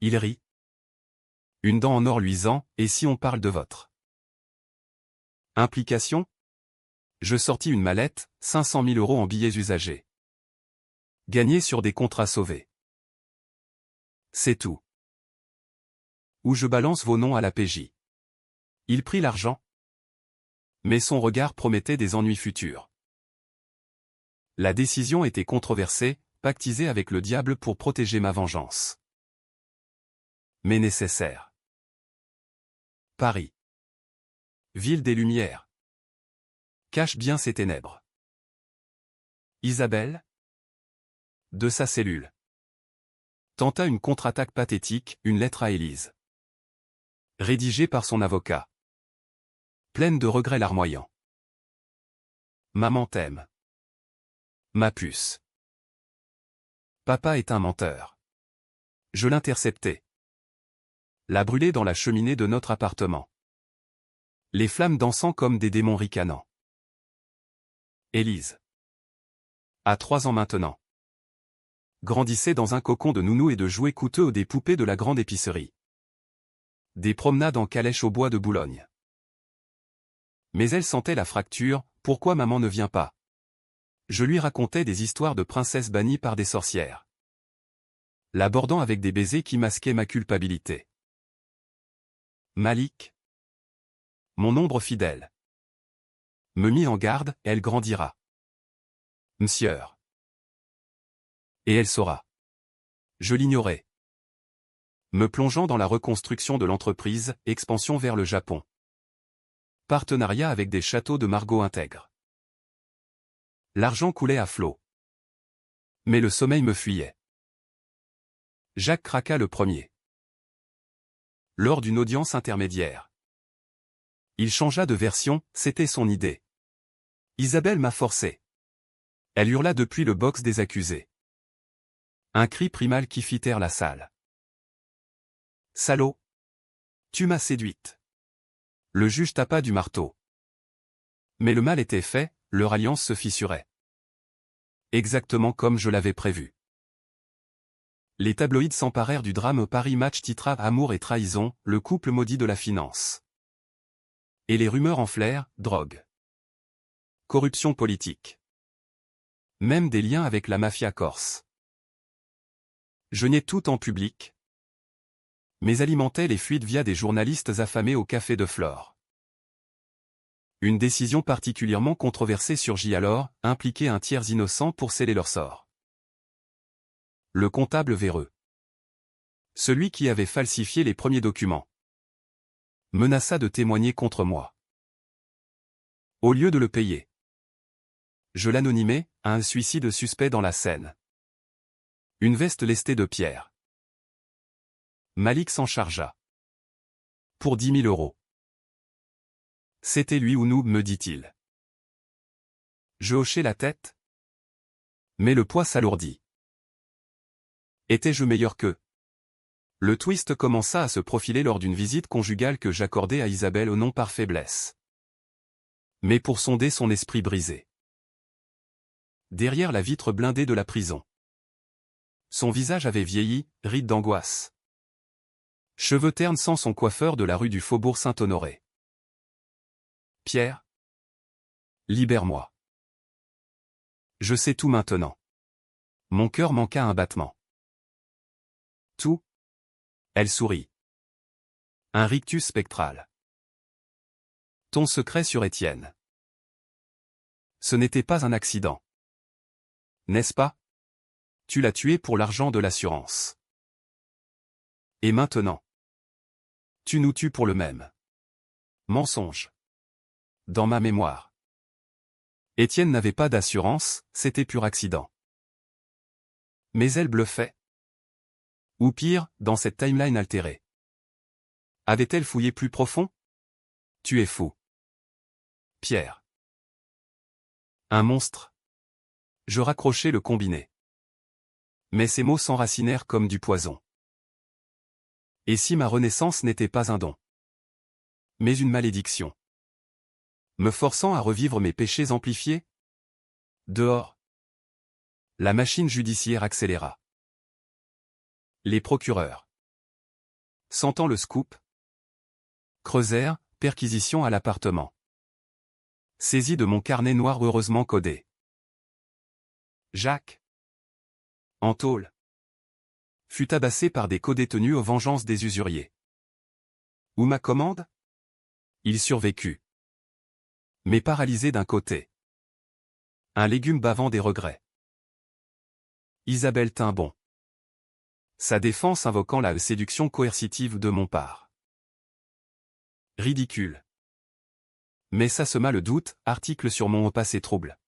Il rit. Une dent en or luisant, et si on parle de votre implication? Je sortis une mallette, 500 000 € en billets usagés. Gagnés sur des contrats sauvés. C'est tout. Ou je balance vos noms à la PJ. Il prit l'argent. Mais son regard promettait des ennuis futurs. La décision était controversée, pactisée avec le diable pour protéger ma vengeance. Mais nécessaire. Paris. Ville des Lumières. Cache bien ses ténèbres. Isabelle, de sa cellule, tenta une contre-attaque pathétique, une lettre à Élise. Rédigée par son avocat. Pleine de regrets larmoyants. Maman t'aime. Ma puce. Papa est un menteur. Je l'interceptai. La brûlai dans la cheminée de notre appartement. Les flammes dansant comme des démons ricanants. Élise. À 3 ans maintenant. Grandissait dans un cocon de nounous et de jouets coûteux des poupées de la grande épicerie. Des promenades en calèche au bois de Boulogne. Mais elle sentait la fracture, pourquoi maman ne vient pas? Je lui racontais des histoires de princesses bannies par des sorcières. L'abordant avec des baisers qui masquaient ma culpabilité. Malik, mon ombre fidèle, me mit en garde, elle grandira. Monsieur. Et elle saura. Je l'ignorais. Me plongeant dans la reconstruction de l'entreprise, expansion vers le Japon. Partenariat avec des châteaux de Margaux intègres. L'argent coulait à flot. Mais le sommeil me fuyait. Jacques craqua le premier. Lors d'une audience intermédiaire. Il changea de version, c'était son idée. Isabelle m'a forcé. Elle hurla depuis le box des accusés. Un cri primal qui fit taire la salle. Salaud! Tu m'as séduite. Le juge tapa du marteau. Mais le mal était fait, leur alliance se fissurait. Exactement comme je l'avais prévu. Les tabloïds s'emparèrent du drame. Paris Match titra Amour et trahison, le couple maudit de la finance. Et les rumeurs enflèrent, drogue. Corruption politique. Même des liens avec la mafia corse. Je niais tout en public, mais alimentais les fuites via des journalistes affamés au café de Flore. Une décision particulièrement controversée surgit alors, impliquer un tiers innocent pour sceller leur sort. Le comptable véreux. Celui qui avait falsifié les premiers documents. Menaça de témoigner contre moi. Au lieu de le payer. Je l'anonymais, à un suicide suspect dans la Seine. Une veste lestée de pierre. Malik s'en chargea. Pour 10 000 €. C'était lui ou nous, me dit-il. Je hochai la tête. Mais le poids s'alourdit. Étais-je meilleur qu'eux? Le twist commença à se profiler lors d'une visite conjugale que j'accordais à Isabelle au non par faiblesse. Mais pour sonder son esprit brisé. Derrière la vitre blindée de la prison. Son visage avait vieilli, ride d'angoisse. Cheveux ternes sans son coiffeur de la rue du Faubourg Saint-Honoré. Pierre. Libère-moi. Je sais tout maintenant. Mon cœur manqua un battement. Tout. Elle sourit. Un rictus spectral. Ton secret sur Étienne. Ce n'était pas un accident. N'est-ce pas? Tu l'as tué pour l'argent de l'assurance. Et maintenant? Tu nous tues pour le même. Mensonge. Dans ma mémoire. Étienne n'avait pas d'assurance, c'était pur accident. Mais elle bluffait. Ou pire, dans cette timeline altérée. Avait-elle fouillé plus profond? Tu es fou. Pierre. Un monstre. Je raccrochai le combiné. Mais ces mots s'enracinèrent comme du poison. Et si ma renaissance n'était pas un don? Mais une malédiction. Me forçant à revivre mes péchés amplifiés? Dehors. La machine judiciaire accéléra. Les procureurs. Sentant le scoop. Creusèrent, perquisition à l'appartement. Saisi de mon carnet noir heureusement codé. Jacques. En tôle. Fut tabassé par des codétenus aux vengeances des usuriers. Où ma commande? Il survécut. Mais paralysé d'un côté. Un légume bavant des regrets. Isabelle tint bon. Sa défense invoquant la séduction coercitive de mon part. Ridicule. Mais ça sema le doute, article sur mon passé trouble.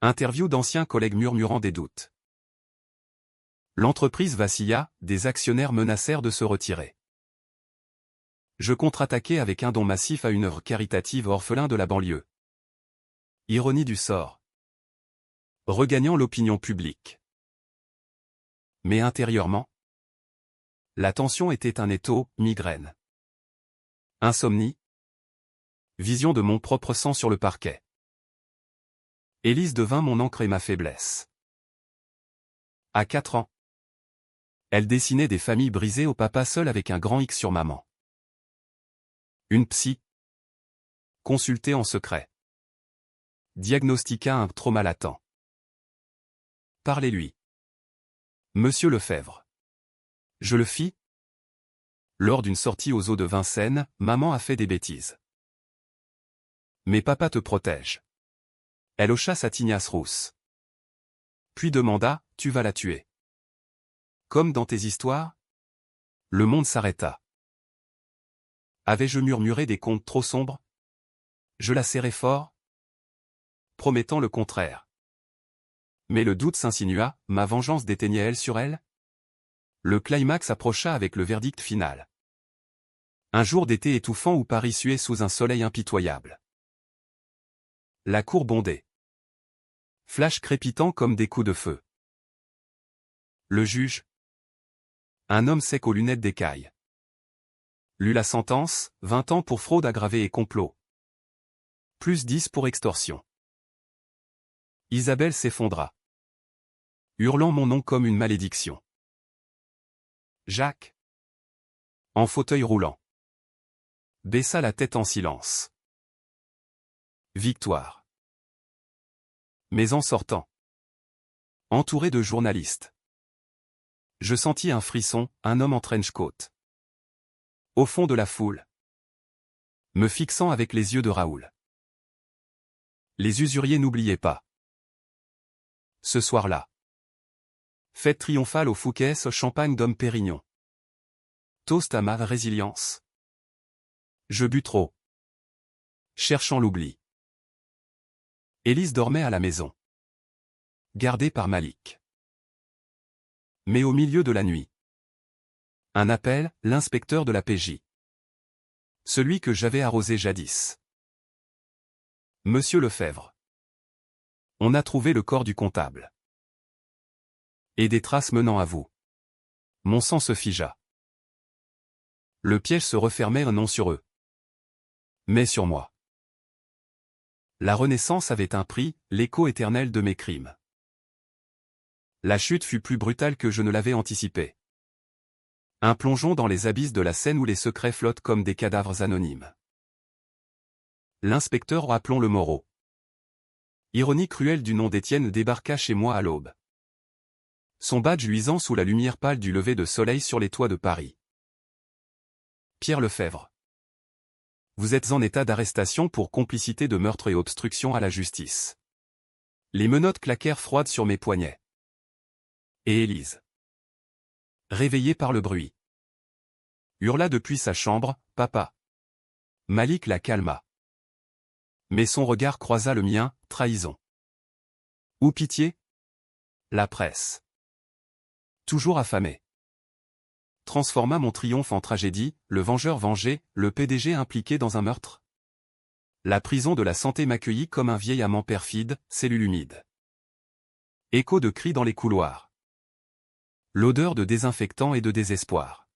Interview d'anciens collègues murmurant des doutes. L'entreprise vacilla, des actionnaires menacèrent de se retirer. Je contre-attaquai avec un don massif à une œuvre caritative orphelin de la banlieue. Ironie du sort. Regagnant l'opinion publique. Mais intérieurement, la tension était un étau, migraine. Insomnie. Vision de mon propre sang sur le parquet. Élise devint mon encre et ma faiblesse. À 4 ans. Elle dessinait des familles brisées au papa seul avec un grand X sur maman. Une psy. Consultée en secret. Diagnostiqua un trauma latent. Parlez-lui. Monsieur Lefebvre. Je le fis. Lors d'une sortie aux eaux de Vincennes, maman a fait des bêtises. Mais papa te protège. Elle hocha sa tignasse rousse. Puis demanda, tu vas la tuer. Comme dans tes histoires? Le monde s'arrêta. Avais-je murmuré des contes trop sombres? Je la serrai fort, promettant le contraire. Mais le doute s'insinua, ma vengeance déteignait-elle sur elle? Le climax approcha avec le verdict final. Un jour d'été étouffant où Paris suait sous un soleil impitoyable. La cour bondait. Flash crépitant comme des coups de feu. Le juge, un homme sec aux lunettes d'écaille, lut la sentence, 20 ans pour fraude aggravée et complot. Plus 10 pour extorsion. Isabelle s'effondra, hurlant mon nom comme une malédiction. Jacques, en fauteuil roulant, baissa la tête en silence. Victoire. Mais en sortant, entouré de journalistes, je sentis un frisson, un homme en trench-coat. Au fond de la foule, me fixant avec les yeux de Raoul. Les usuriers n'oubliaient pas. Ce soir-là, fête triomphale au Fouquet's, champagne d'homme Pérignon. Toast à ma résilience. Je bus trop, cherchant l'oubli. Élise dormait à la maison, gardée par Malik. Mais au milieu de la nuit, un appel, l'inspecteur de la PJ. Celui que j'avais arrosé jadis. Monsieur Lefebvre. On a trouvé le corps du comptable. Et des traces menant à vous. Mon sang se figea. Le piège se refermait non sur eux, mais sur moi. La renaissance avait un prix, l'écho éternel de mes crimes. La chute fut plus brutale que je ne l'avais anticipé. Un plongeon dans les abysses de la Seine où les secrets flottent comme des cadavres anonymes. L'inspecteur, rappelons le Moreau. Ironie cruelle du nom d'Étienne, débarqua chez moi à l'aube. Son badge luisant sous la lumière pâle du lever de soleil sur les toits de Paris. Pierre Lefebvre. Vous êtes en état d'arrestation pour complicité de meurtre et obstruction à la justice. Les menottes claquèrent froides sur mes poignets. Et Élise, réveillée par le bruit, hurla depuis sa chambre, « Papa !» Malik la calma. Mais son regard croisa le mien, trahison. Ou pitié? La presse, toujours affamée, transforma mon triomphe en tragédie, le vengeur vengé, le PDG impliqué dans un meurtre. La prison de la santé m'accueillit comme un vieil amant perfide, cellule humide. Écho de cris dans les couloirs. L'odeur de désinfectant et de désespoir.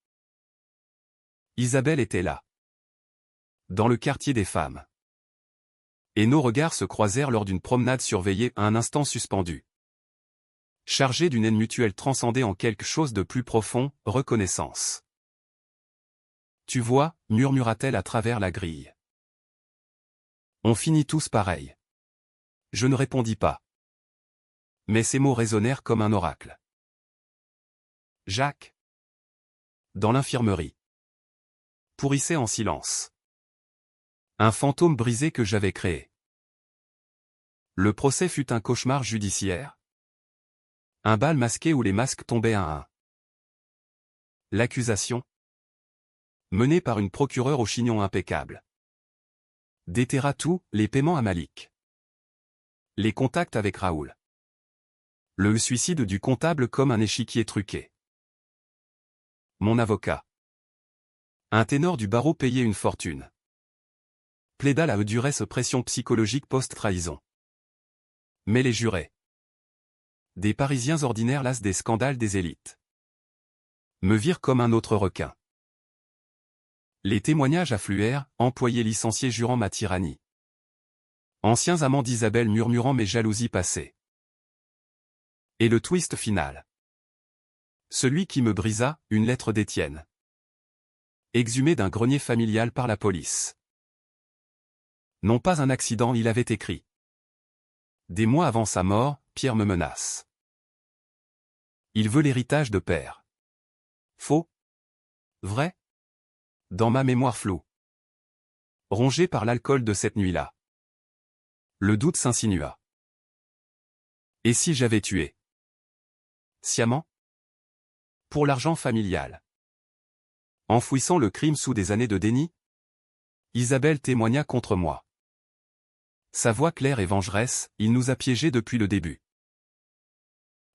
Isabelle était là. Dans le quartier des femmes. Et nos regards se croisèrent lors d'une promenade surveillée, un instant suspendu. Chargé d'une haine mutuelle transcendée en quelque chose de plus profond, reconnaissance. Tu vois, murmura-t-elle à travers la grille. On finit tous pareil. Je ne répondis pas. Mais ces mots résonnèrent comme un oracle. Jacques. Dans l'infirmerie. Pourrissait en silence. Un fantôme brisé que j'avais créé. Le procès fut un cauchemar judiciaire. Un bal masqué où les masques tombaient un à un. L'accusation, menée par une procureure au chignon impeccable, déterra tout, les paiements à Malik. Les contacts avec Raoul. Le suicide du comptable comme un échiquier truqué. Mon avocat. Un ténor du barreau payait une fortune. Plaida la duresse pression psychologique post-trahison. Mais les jurés. Des Parisiens ordinaires las des scandales des élites. Me virent comme un autre requin. Les témoignages affluèrent, employés licenciés jurant ma tyrannie. Anciens amants d'Isabelle murmurant mes jalousies passées. Et le twist final. Celui qui me brisa, une lettre d'Étienne. Exhumée d'un grenier familial par la police. Non pas un accident, il avait écrit. Des mois avant sa mort, Pierre me menace. Il veut l'héritage de père. Faux? Vrai? Dans ma mémoire floue. Rongé par l'alcool de cette nuit-là. Le doute s'insinua. Et si j'avais tué? Sciemment? Pour l'argent familial. Enfouissant le crime sous des années de déni? Isabelle témoigna contre moi. Sa voix claire et vengeresse, il nous a piégés depuis le début.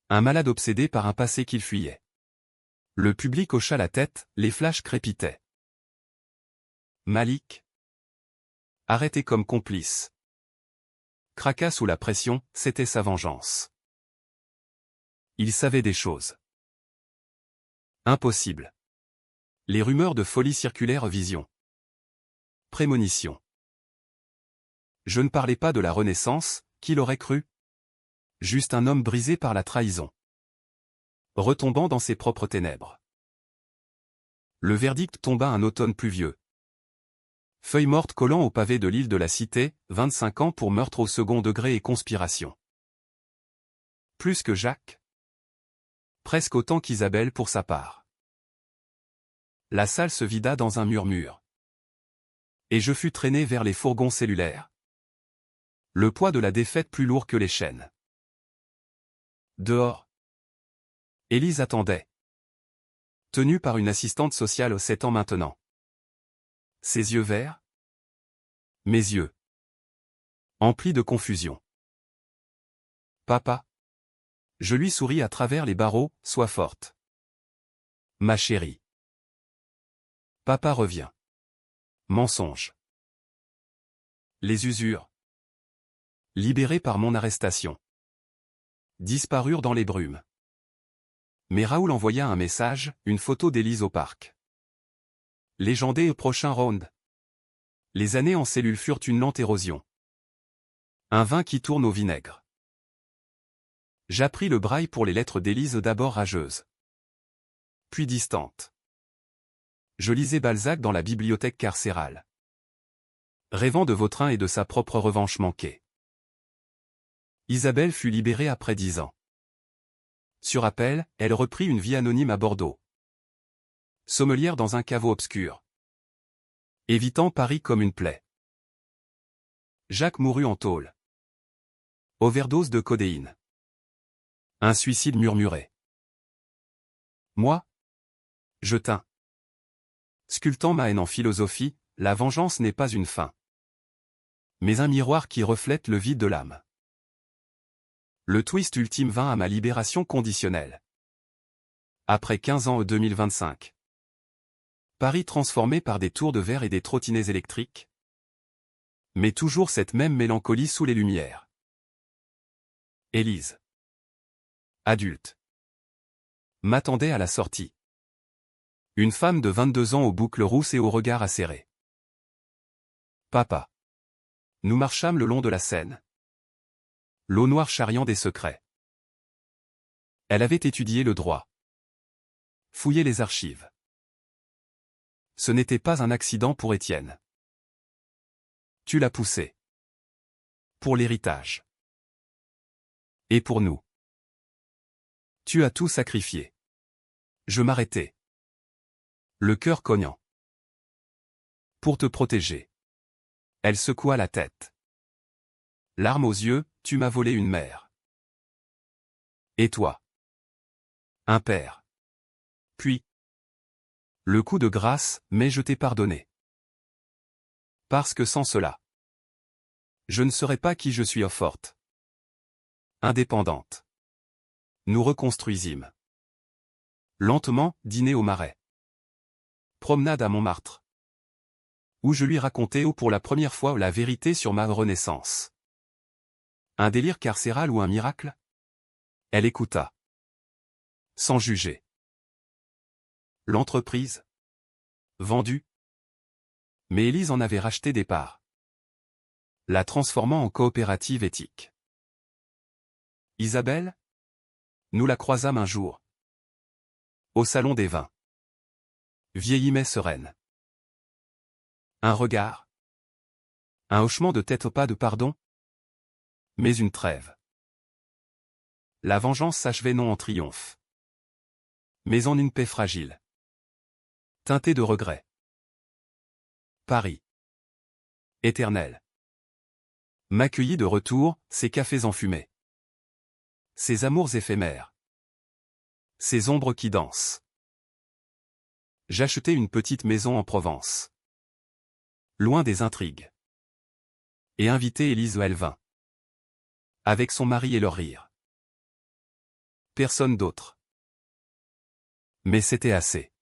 Un malade obsédé par un passé qu'il fuyait. Le public hocha la tête, les flashs crépitaient. Malik, arrêté comme complice. Craqua sous la pression, c'était sa vengeance. Il savait des choses. Impossible. Les rumeurs de folie circulèrent vision. Prémonition. Je ne parlais pas de la Renaissance, qui l'aurait cru? Juste un homme brisé par la trahison. Retombant dans ses propres ténèbres. Le verdict tomba un automne pluvieux. Feuille morte collant au pavé de l'île de la Cité, 25 ans pour meurtre au second degré et conspiration. Plus que Jacques. Presque autant qu'Isabelle pour sa part. La salle se vida dans un murmure. Et je fus traîné vers les fourgons cellulaires. Le poids de la défaite plus lourd que les chaînes. Dehors. Élise attendait. Tenue par une assistante sociale aux 7 ans maintenant. Ses yeux verts. Mes yeux. Emplis de confusion. Papa. Je lui souris à travers les barreaux, sois forte. Ma chérie. Papa revient. Mensonge. Les usures. Libérés par mon arrestation. Disparurent dans les brumes. Mais Raoul envoya un message, une photo d'Élise au parc. Légendé au prochain round. Les années en cellule furent une lente érosion. Un vin qui tourne au vinaigre. J'appris le braille pour les lettres d'Élise d'abord rageuses. Puis distantes. Je lisais Balzac dans la bibliothèque carcérale. Rêvant de Vautrin et de sa propre revanche manquée. Isabelle fut libérée après 10 ans. Sur appel, elle reprit une vie anonyme à Bordeaux. Sommelière dans un caveau obscur. Évitant Paris comme une plaie. Jacques mourut en tôle. Overdose de codéine. Un suicide murmuré. Moi? Je tins. Sculptant ma haine en philosophie, la vengeance n'est pas une fin. Mais un miroir qui reflète le vide de l'âme. Le twist ultime vint à ma libération conditionnelle. Après 15 ans en 2025. Paris transformé par des tours de verre et des trottinettes électriques. Mais toujours cette même mélancolie sous les lumières. Élise. Adulte. M'attendait à la sortie. Une femme de 22 ans aux boucles rousses et au regard acéré. Papa. Nous marchâmes le long de la Seine. L'eau noire charriant des secrets. Elle avait étudié le droit. Fouillé les archives. Ce n'était pas un accident pour Étienne. Tu l'as poussé. Pour l'héritage. Et pour nous. Tu as tout sacrifié. Je m'arrêtais. Le cœur cognant. Pour te protéger. Elle secoua la tête. Larmes aux yeux, tu m'as volé une mère. Et toi? Un père. Puis. Le coup de grâce, mais je t'ai pardonné. Parce que sans cela. Je ne serais pas qui je suis forte. Indépendante. Nous reconstruisîmes. Lentement, dîner au Marais. Promenade à Montmartre. Où je lui racontais pour la première fois la vérité sur ma renaissance. Un délire carcéral ou un miracle? Elle écouta. Sans juger. L'entreprise? Vendue? Mais Élise en avait racheté des parts. La transformant en coopérative éthique. Isabelle? Nous la croisâmes un jour. Au salon des vins. Vieillie mais sereine. Un regard. Un hochement de tête au pas de pardon. Mais une trêve. La vengeance s'achevait non en triomphe. Mais en une paix fragile. Teintée de regret. Paris. Éternel. M'accueillit de retour, ces cafés enfumés. Ces amours éphémères. Ces ombres qui dansent. J'achetai une petite maison en Provence. Loin des intrigues. Et inviter Élise elle vint. Avec son mari et leur rire. Personne d'autre. Mais c'était assez.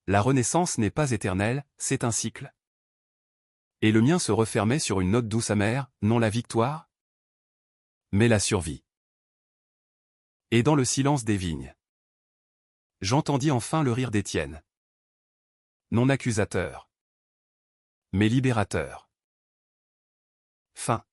La renaissance n'est pas éternelle, c'est un cycle. Et le mien se refermait sur une note douce amère, non la victoire, mais la survie. Et dans le silence des vignes, j'entendis enfin le rire d'Étienne. Non accusateur, mais libérateur. Fin.